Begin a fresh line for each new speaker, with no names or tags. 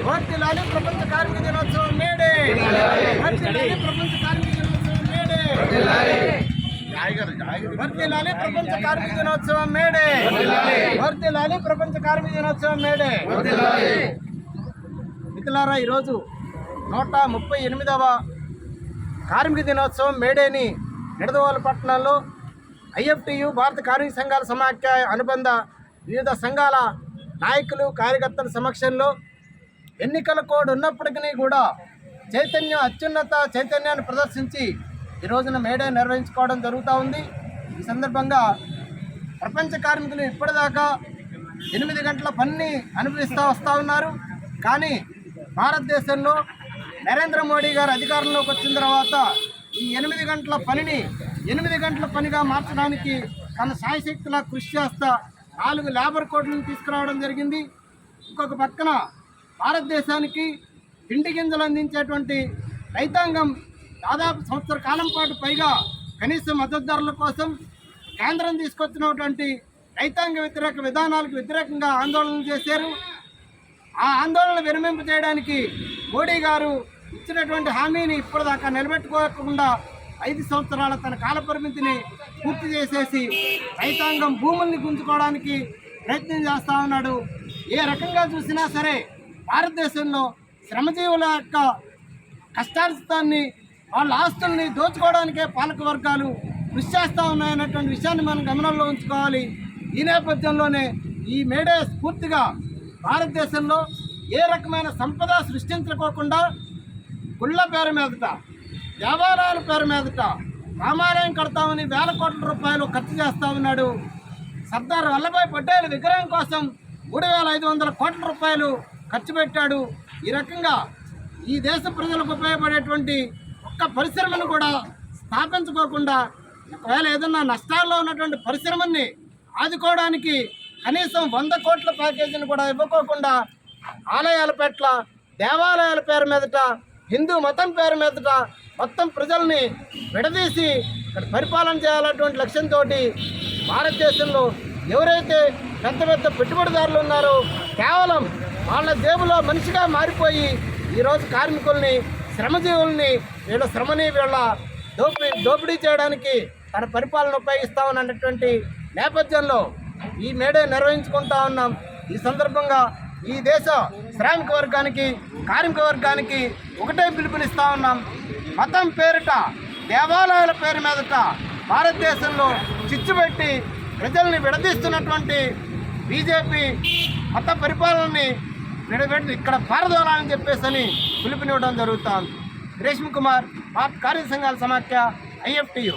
వర్ధిల్లాలి ప్రపంచ కార్మిక దినోత్సవం మేడే. వర్ధిల్లాలి ప్రపంచ కార్మిక దినోత్సవం మేడే. వర్ధిల్లాలి ప్రపంచ కార్మిక దినోత్సవం మేడే. వర్ధిల్లాలి ప్రపంచ కార్మిక దినోత్సవం మేడే. మిత్రులారా, ఈరోజు 138వ కార్మిక దినోత్సవం మేడేని నిడదవోలు పట్టణంలో IFTU భారత కార్మిక సంఘాల సమాఖ్య అనుబంధ వివిధ సంఘాల నాయకులు కార్యకర్తల సమక్షంలో ఎన్నికల కోడ్ ఉన్నప్పటికీ కూడా అత్యున్నత చైతన్యాన్ని ప్రదర్శించి ఈ రోజున మేడే నిర్వహించుకోవడం జరుగుతూ ఉంది. ఈ సందర్భంగా ప్రపంచ కార్మికులు ఇప్పటిదాకా 8 గంటల పనిని అనుభవిస్తూ వస్తూ ఉన్నారు. కానీ భారతదేశంలో నరేంద్ర మోడీ గారు అధికారంలోకి వచ్చిన తర్వాత ఈ 8 గంటల పనిని 8 గంటల పనిగా మార్చడానికి తన శాయశక్తులా కృషి చేస్తా 4 లేబర్ కోడ్లను తీసుకురావడం జరిగింది. ఇంకొక పక్కన భారతదేశానికి తిండి గింజలు అందించేటువంటి రైతాంగం దాదాపు సంవత్సర కాలం పాటు పైగా కనీస మద్దతు ధరల కోసం కేంద్రం తీసుకొచ్చినటువంటి రైతాంగ వ్యతిరేక విధానాలకు వ్యతిరేకంగా ఆందోళనలు చేశారు. ఆ ఆందోళన విరమింప చేయడానికి మోడీ గారు ఇచ్చినటువంటి హామీని ఇప్పటిదాకా నిలబెట్టుకోకుండా 5 సంవత్సరాల తన కాల పరిమితిని పూర్తి చేసేసి రైతాంగం భూముల్ని గుంజుకోవడానికి ప్రయత్నం చేస్తూ ఉన్నాడు. ఏ రకంగా చూసినా సరే భారతదేశంలో శ్రమజీవుల యొక్క కష్టార్జితాన్ని వాళ్ళ ఆస్తుల్ని దోచుకోవడానికే పాలక వర్గాలు కృషి చేస్తూ ఉన్నాయన్నటువంటి విషయాన్ని మనం గమనంలో ఉంచుకోవాలి. ఈ నేపథ్యంలోనే ఈ మేడే స్ఫూర్తిగా భారతదేశంలో ఏ రకమైన సంపద సృష్టించుకోకుండా గుళ్ళ పేరు మీదట, దేవాలయాల పేరు మీదట రామాలయం కడతామని వేల కోట్ల రూపాయలు ఖర్చు చేస్తూ ఉన్నాడు. సర్దార్ వల్లభాయ్ పటేల్ విగ్రహం కోసం 3,500 కోట్ల రూపాయలు ఖర్చు పెట్టాడు. ఈ రకంగా ఈ దేశ ప్రజలకు ఉపయోగపడేటువంటి ఒక్క పరిశ్రమను కూడా స్థాపించుకోకుండా ఒకవేళ ఏదన్నా నష్టాల్లో ఉన్నటువంటి పరిశ్రమని ఆదుకోవడానికి కనీసం 100 కోట్ల ప్యాకేజీని కూడా ఇవ్వకోకుండా ఆలయాల పట్ల, దేవాలయాల పేరు మీదట, హిందూ మతం పేరు మీదట మొత్తం ప్రజల్ని విడదీసి ఇక్కడ పరిపాలన చేయాలన్నటువంటి లక్ష్యంతో భారతదేశంలో ఎవరైతే పెద్ద పెద్ద పెట్టుబడిదారులు ఉన్నారో కేవలం వాళ్ళ జేబులో మనిషిగా మారిపోయి ఈరోజు కార్మికుల్ని, శ్రమజీవుల్ని, వీళ్ళ శ్రమని వీళ్ళ దోపిడీ చేయడానికి తన పరిపాలన ఉపయోగిస్తామన్నటువంటి నేపథ్యంలో ఈ మేడే నిర్వహించుకుంటా ఉన్నాం. ఈ సందర్భంగా ఈ దేశ శ్రామిక వర్గానికి, కార్మిక వర్గానికి ఒకటే పిలుపునిస్తూ ఉన్నాం. మతం పేరిట, దేవాలయాల పేరు మీదట భారతదేశంలో చిచ్చుపెట్టి ప్రజల్ని విడదీస్తున్నటువంటి బీజేపీ మత పరిపాలనని విడబెట్టి ఇక్కడ పారదోలాలని చెప్పేసి పిలుపునివ్వడం జరుగుతుంది. రేష్మ కుమార్, భారత కార్మిక సంఘాల సమాఖ్య, IFTU.